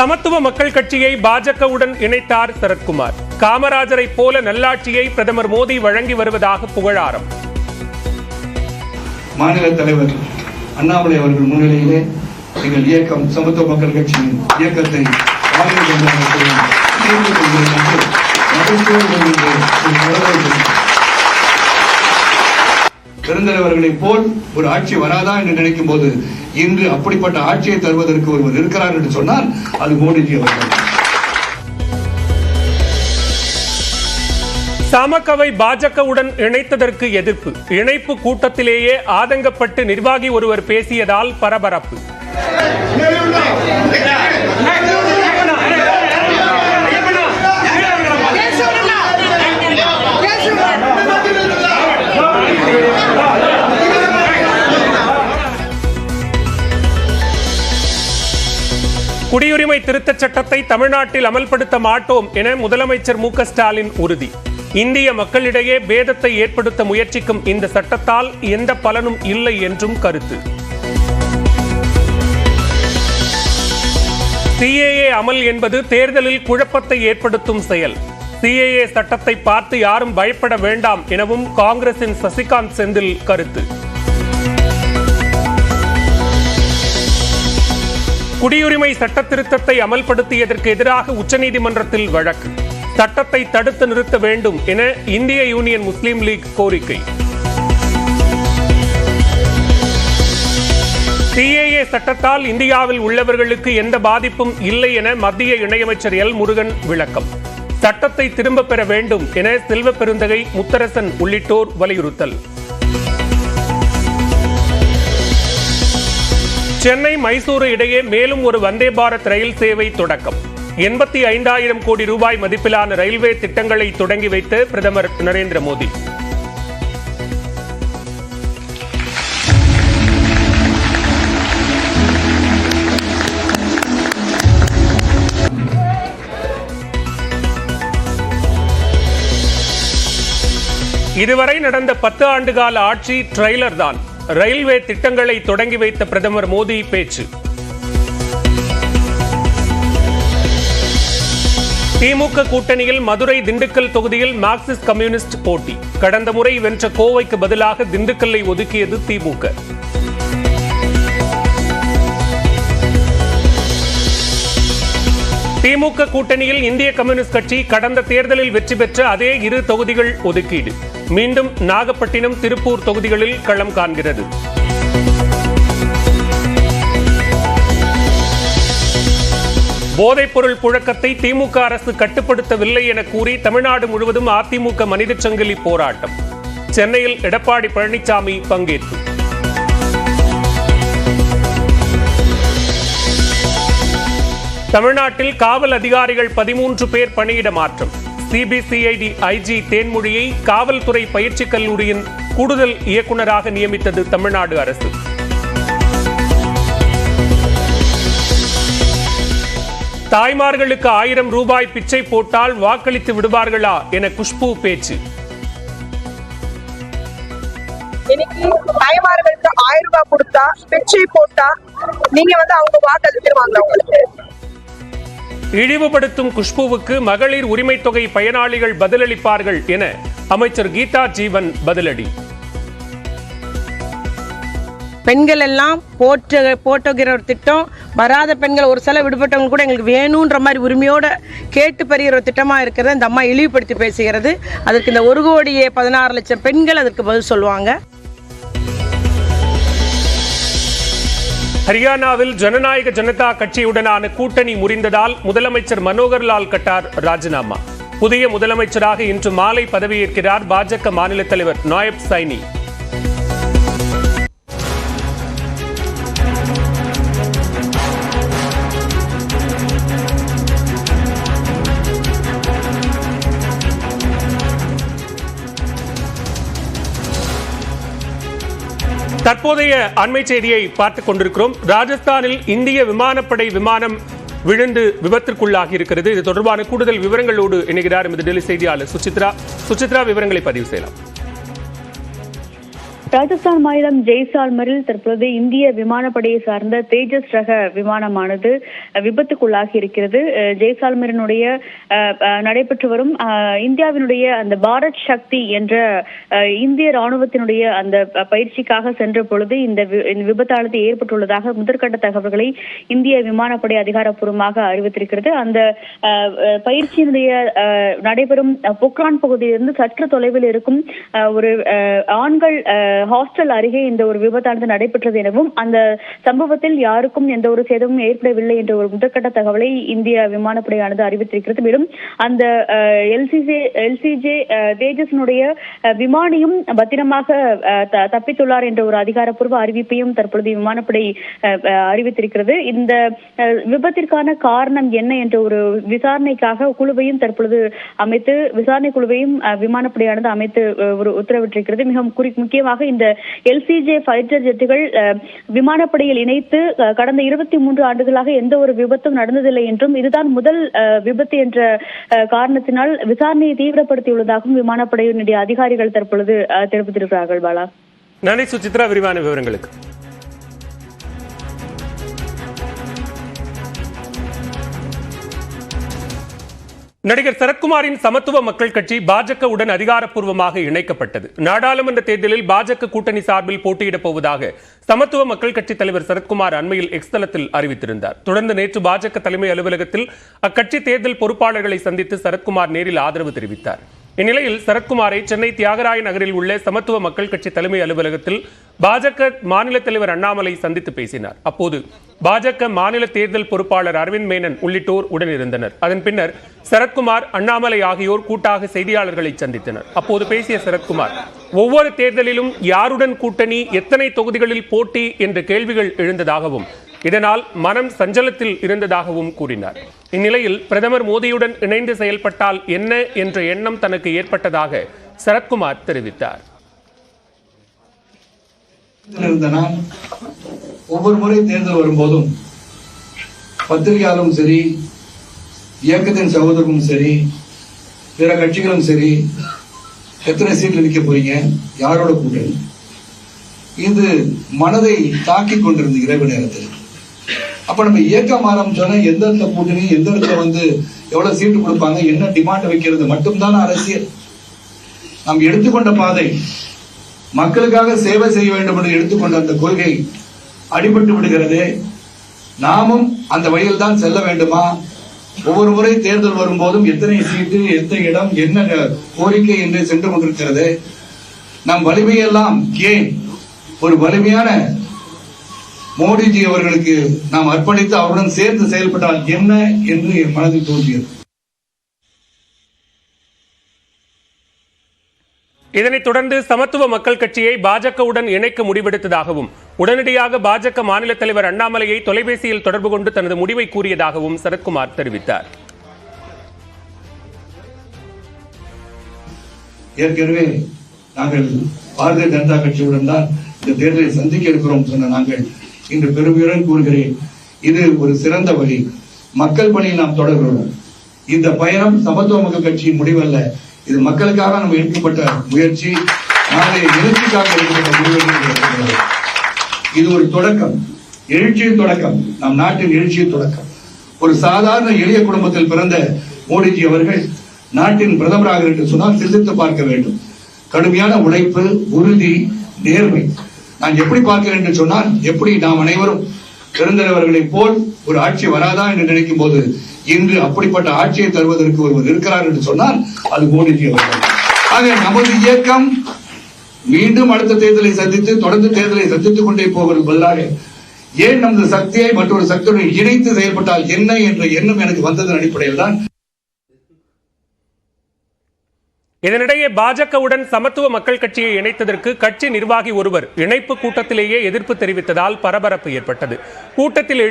சமத்துவ மக்கள் கட்சியை பாஜகவுடன் இணைத்தார் சரத்குமார். காமராஜரை போல நல்லாட்சியை பிரதமர் மோடி வழங்கி வருவதாக புகழாரம். மாநில தலைவர் அண்ணாமலை அவர்கள் முன்னிலையிலே எங்கள் இயக்கம் சமத்துவ மக்கள் கட்சியின் இயக்கத்தை பெருந்தலைவர்களைப் போல் ஒரு ஆட்சி வராதா என்று நினைக்கும் போது இன்று அப்படிப்பட்ட ஆட்சியை தருவதற்கு ஒருவர் இருக்கிறார் என்று சொன்னால் அது மோடிஜி அவர்கள். தமாகவை பாஜகவுடன் இணைத்ததற்கு எதிர்ப்பு. இணைப்பு கூட்டத்திலேயே ஆதங்கப்பட்டு நிர்வாகி ஒருவர் பேசியதால் பரபரப்பு. குடியுரிமை திருத்தச் சட்டத்தை தமிழ்நாட்டில் அமல்படுத்த மாட்டோம் என முதலமைச்சர் மு.க. ஸ்டாலின் உறுதி. இந்திய மக்களிடையே பேதத்தை ஏற்படுத்த முயற்சிக்கும் இந்த சட்டத்தால் எந்த பலனும் இல்லை என்றும் கருத்து. சிஏஏ அமல் என்பது தேர்தலில் குழப்பத்தை ஏற்படுத்தும் செயல். சிஏஏ சட்டத்தை பார்த்து யாரும் பயப்பட வேண்டாம் எனவும் காங்கிரசின் சசிகாந்த் செந்தில் கருத்து. குடியுரிமை சட்ட திருத்தத்தை அமல்படுத்தியதற்கு எதிராக உச்சநீதிமன்றத்தில் வழக்கு. சட்டத்தை தடுத்து நிறுத்த வேண்டும் என இந்திய யூனியன் முஸ்லீம் லீக் கோரிக்கை. சிஏஏ சட்டத்தால் இந்தியாவில் உள்ளவர்களுக்கு எந்த பாதிப்பும் இல்லை என மத்திய இணையமைச்சர் எல் முருகன் விளக்கம். சட்டத்தை திரும்ப பெற வேண்டும் என செல்வ பெருந்தகை, முத்தரசன் உள்ளிட்டோர் வலியுறுத்தல். சென்னை மைசூரு இடையே மேலும் ஒரு வந்தே பாரத் ரயில் சேவை தொடக்கம். 85,000 கோடி ரூபாய் மதிப்பிலான ரயில்வே திட்டங்களை தொடங்கி வைத்த பிரதமர் நரேந்திர மோடி. இதுவரை நடந்த 10 ஆண்டுகால ஆட்சி ட்ரெய்லர் தான். ரயில்வே திட்டங்களை தொடங்கி வைத்த பிரதமர் மோடி பேச்சு. திமுக கூட்டணியில் மதுரை, திண்டுக்கல் தொகுதியில் மார்க்சிஸ்ட் கம்யூனிஸ்ட் போட்டி. கடந்த முறை வென்ற கோவைக்கு பதிலாக திண்டுக்கல்லை ஒதுக்கியது திமுக. திமுக கூட்டணியில் இந்திய கம்யூனிஸ்ட் கட்சி கடந்த தேர்தலில் வெற்றி பெற்ற அதே 2 தொகுதிகள் ஒதுக்கீடு. மீண்டும் நாகப்பட்டினம், திருப்பூர் தொகுதிகளில் களம் காண்கிறது. போதைப்பொருள் புழக்கத்தை திமுக அரசு கட்டுப்படுத்தவில்லை என கூறி தமிழ்நாடு முழுவதும் அதிமுக மனித சங்கிலி போராட்டம். சென்னையில் எடப்பாடி பழனிசாமி பங்கேற்பு. தமிழ்நாட்டில் காவல் அதிகாரிகள் 13 பேர் பணியிட மாற்றம். சிபிசிஐடி ஐஜி தேன்மொழியை காவல்துறை பயிற்சி கல்லூரியின் கூடுதல் இயக்குநராக நியமித்தது தமிழ்நாடு அரசு. தாய்மார்களுக்கு 1000 ரூபாய் பிச்சை போட்டால் வாக்களித்து விடுவார்களா என குஷ்பு பேச்சு. தாய்மார்களுக்கு 1000 ரூபாய் கொடுத்தா பிச்சை போட்டா நீங்க அவங்க வாக்களித்துருவாங்க. உங்களுக்கு இழிவுபடுத்தும் குஷ்புவுக்கு மகளிர் உரிமை தொகை பயனாளிகள் பதிலளிப்பார்கள் என அமைச்சர் கீதா ஜீவன் பதிலடி. பெண்கள் எல்லாம் போட்டுகிற ஒரு திட்டம், வராத பெண்கள் ஒரு சில விடுபட்டவங்க கூட எங்களுக்கு வேணுன்ற மாதிரி உரிமையோட கேட்டு பெறுகிற ஒரு திட்டமா இருக்கிறது இந்த அம்மா இழிவுபடுத்தி பேசுகிறது. அதற்கு இந்த 1,16,00,000 பெண்கள் அதற்கு பதில் சொல்லுவாங்க. ஹரியானாவில் ஜனநாயக ஜனதா கட்சியுடனான கூட்டணி முறிந்ததால் முதலமைச்சர் மனோகர் லால் கட்டார் ராஜினாமா. புதிய முதலமைச்சராக இன்று மாலை பதவியேற்கிறார் பாஜக மாநில தலைவர் நாயப் சைனி. தற்போதைய அண்மை செய்தியை பார்த்துக் கொண்டிருக்கிறோம். ராஜஸ்தானில் இந்திய விமானப்படை விமானம் விழுந்து விபத்திற்குள்ளாகி இருக்கிறது. இது தொடர்பான கூடுதல் விவரங்களோடு இணைகிறார் எமது டெல்லி செய்தியாளர் சுசித்ரா. விவரங்களை பதிவு செய்யலாம். ராஜஸ்தான் மாநிலம் ஜெய்சால்மரில் தற்பொழுது இந்திய விமானப்படையை சார்ந்த தேஜஸ் ரக விமானமானது விபத்துக்குள்ளாகி இருக்கிறது. ஜெய்சால்மரினுடைய நடைபெற்று வரும் இந்தியாவினுடைய அந்த பாரத் சக்தி என்ற இந்திய ராணுவத்தினுடைய அந்த பயிற்சிக்காக சென்ற பொழுது இந்த விபத்தானது ஏற்பட்டுள்ளதாக முதற்கட்ட தகவல்களை இந்திய விமானப்படை அதிகாரப்பூர்வமாக அறிவித்திருக்கிறது. அந்த பயிற்சியினுடைய நடைபெறும் பொக்ரான் பகுதியிலிருந்து சற்று தொலைவில் இருக்கும் ஒரு ஆண்கள் ஹாஸ்டல் அருகே இந்த ஒரு விபத்தானது நடைபெற்றது எனவும் அந்த சம்பவத்தில் யாருக்கும் எந்த ஒரு சேதமும் ஏற்படவில்லை என்ற ஒரு முதற்கட்ட தகவலை இந்திய விமானப்படையானது அறிவித்திருக்கிறது. மேலும் அந்த எல்சிஜே தேஜஸினுடைய விமானியும் பத்திரமாக தப்பித்துள்ளார் என்ற ஒரு அதிகாரப்பூர்வ அறிவிப்பையும் தற்பொழுது விமானப்படை அறிவித்திருக்கிறது. இந்த விபத்திற்கான காரணம் என்ன என்ற ஒரு விசாரணைக்காக குழுவையும் தற்பொழுது அமைத்து விசாரணை குழுவையும் விமானப்படையானது அமைத்து ஒரு உத்தரவிட்டிருக்கிறது. மிக முக்கியமாக இந்த எல்சிஜே ஃபைட்டர் ஜெட்டுகள் விமானப்படையில் இணைத்து கடந்த 23 ஆண்டுகளாக எந்த ஒரு விபத்தும் நடந்ததில்லை என்றும் இதுதான் முதல் விபத்து என்ற காரணத்தினால் விசாரணையை தீவிரப்படுத்தியுள்ளதாகவும் விமானப்படையினுடைய அதிகாரிகள் தற்பொழுது தெரிவித்திருக்கிறார்கள். பாலா, நன்றி சுசித்ரா, விரிவான விவரங்களுக்கு. நடிகர் சரத்குமாரின் சமத்துவ மக்கள் கட்சி பாஜகவுடன் அதிகாரப்பூர்வமாக இணைக்கப்பட்டது. நாடாளுமன்ற தேர்தலில் பாஜக கூட்டணி சார்பில் போட்டியிடப் போவதாக சமத்துவ மக்கள் கட்சி தலைவர் சரத்குமார் அண்மையில் எக்ஸ் தளத்தில் அறிவித்திருந்தார். தொடர்ந்து நேற்று பாஜக தலைமை அலுவலகத்தில் அக்கட்சி தேர்தல் பொறுப்பாளர்களை சந்தித்து சரத்குமார் நேரில் ஆதரவு தெரிவித்தார். இந்நிலையில் சரத்குமாரை சென்னை தியாகராய நகரில் உள்ள சமத்துவ மக்கள் கட்சி தலைமை அலுவலகத்தில் பாஜக மாநில தலைவர் அண்ணாமலை சந்தித்து பேசினார். அப்போது பாஜக மாநில தேர்தல் பொறுப்பாளர் அரவிந்த் மேனன் உள்ளிட்டோர் உடனிருந்தனர். அதன் பின்னர் சரத்குமார், அண்ணாமலை ஆகியோர் கூட்டாக செய்தியாளர்களை சந்தித்தனர். அப்போது பேசிய சரத்குமார், ஒவ்வொரு தேர்தலிலும் யாருடன் கூட்டணி, எத்தனை தொகுதிகளில் போட்டி என்ற கேள்விகள் எழுந்ததாகவும் இதனால் மனம் சஞ்சலத்தில் இருந்ததாகவும் கூறினார். இந்நிலையில் பிரதமர் மோடியுடன் இணைந்து செயல்பட்டால் என்ன என்ற எண்ணம் தனக்கு ஏற்பட்டதாக சரத்குமார் தெரிவித்தார். ஒவ்வொரு முறை தேர்தல் வரும்போதும் பத்திரிகையாளரும் சரி, இயக்கத்தின் சகோதரரும் சரி, பிற கட்சிகளும் சரி, எத்தனை சீட்டில் நிற்க போறீங்க, யாரோட கூட்டணி, இது மனதை தாக்கிக் கொண்டிருந்த இரவு நேரத்தில். அப்ப நம்ம இயக்கம் ஆரம்பிச்சோன்னா எந்தெந்த கூட்டணி, எந்த இடத்துல எவ்வளவு சீட்டு கொடுப்பாங்க, என்ன டிமாண்ட் வைக்கிறது மட்டும்தான் அரசியல். நாம் எடுத்துக்கொண்ட பாதை மக்களுக்காக சேவை செய்ய வேண்டும் என்று எடுத்துக்கொண்ட அந்த கொள்கை அடிபட்டு விடுகிறது. நாமும் அந்த வழியில் தான் செல்ல வேண்டுமா? ஒவ்வொரு முறை தேர்தல் வரும்போதும் எத்தனை சீட்டு, எந்த இடம், என்ன கோரிக்கை என்று சென்று கொண்டிருக்கிறது. நம் வலிமையெல்லாம் ஏன் ஒரு வலிமையான மோடிஜி அவர்களுக்கு நாம் அர்ப்பணித்து அவருடன் சேர்ந்து செயல்பட்டால் என்ன என்று என் மனதில் தோன்றியது. இதனைத் தொடர்ந்து சமத்துவ மக்கள் கட்சியை பாஜகவுடன் இணைக்க முடிவெடுத்ததாகவும் உடனடியாக பாஜக மாநில தலைவர் அண்ணாமலையை தொலைபேசியில் தொடர்பு கொண்டு தனது முடிவை கூறியதாகவும் சரத்குமார் தெரிவித்தார். ஏற்கனவே நாங்கள் பாரதிய ஜனதா கட்சியுடன் தான் இந்த தேர்தலை சந்திக்க இருக்கிறோம் சொன்ன நாங்கள் இன்று பெருமையுடன் கூறுகிறேன், இது ஒரு சிறந்த வழி. மக்கள் பணியை நாம் தொடர்கிறோம். இந்த பயணம் சமத்துவ மக்கள் கட்சியின் முடிவல்ல, இது மக்களுக்காக நம்ம எடுக்கப்பட்ட முயற்சி, நாளைய எழுச்சிக்காக எடுக்கப்பட்ட முடிவு. இது ஒரு தொடக்கம், எழுச்சியின் தொடக்கம், நம் நாட்டின் எழுச்சியின் தொடக்கம். ஒரு சாதாரண எளிய குடும்பத்தில் பிறந்த மோடிஜி அவர்கள் நாட்டின் பிரதமராக என்று சொன்னால் சிந்தித்து பார்க்க வேண்டும். கடுமையான உழைப்பு, உறுதி, நேர்மை. நான் எப்படி பார்க்கிறேன் என்று சொன்னால், எப்படி நாம் அனைவரும் பெருந்தலைவர்களைப் போல் ஒரு ஆட்சி வராதா என்று நினைக்கும் போது இன்று அப்படிப்பட்ட ஆட்சியை தருவதற்கு ஒருவர் இருக்கிறார் என்று சொன்னால் அது மோடிஜி அவர்கள். ஆக நமது இயக்கம் மீண்டும் அடுத்த தேர்தலை சந்தித்து தொடர்ந்து தேர்தலை சந்தித்துக் கொண்டே போவது பதிலாக ஏன் நமது சக்தியை மற்றொரு சக்தியுடன் இணைத்து செயல்பட்டால் என்ன என்ற எண்ணம் எனக்கு வந்ததன் அடிப்படையில் தான். இதனிடையே பாஜகவுடன் சமத்துவ மக்கள் கட்சியை இணைத்ததற்கு கட்சி நிர்வாகி ஒருவர் இணைப்பு கூட்டத்திலேயே எதிர்ப்பு தெரிவித்ததால் பரபரப்பு ஏற்பட்டது. கூட்டத்தில்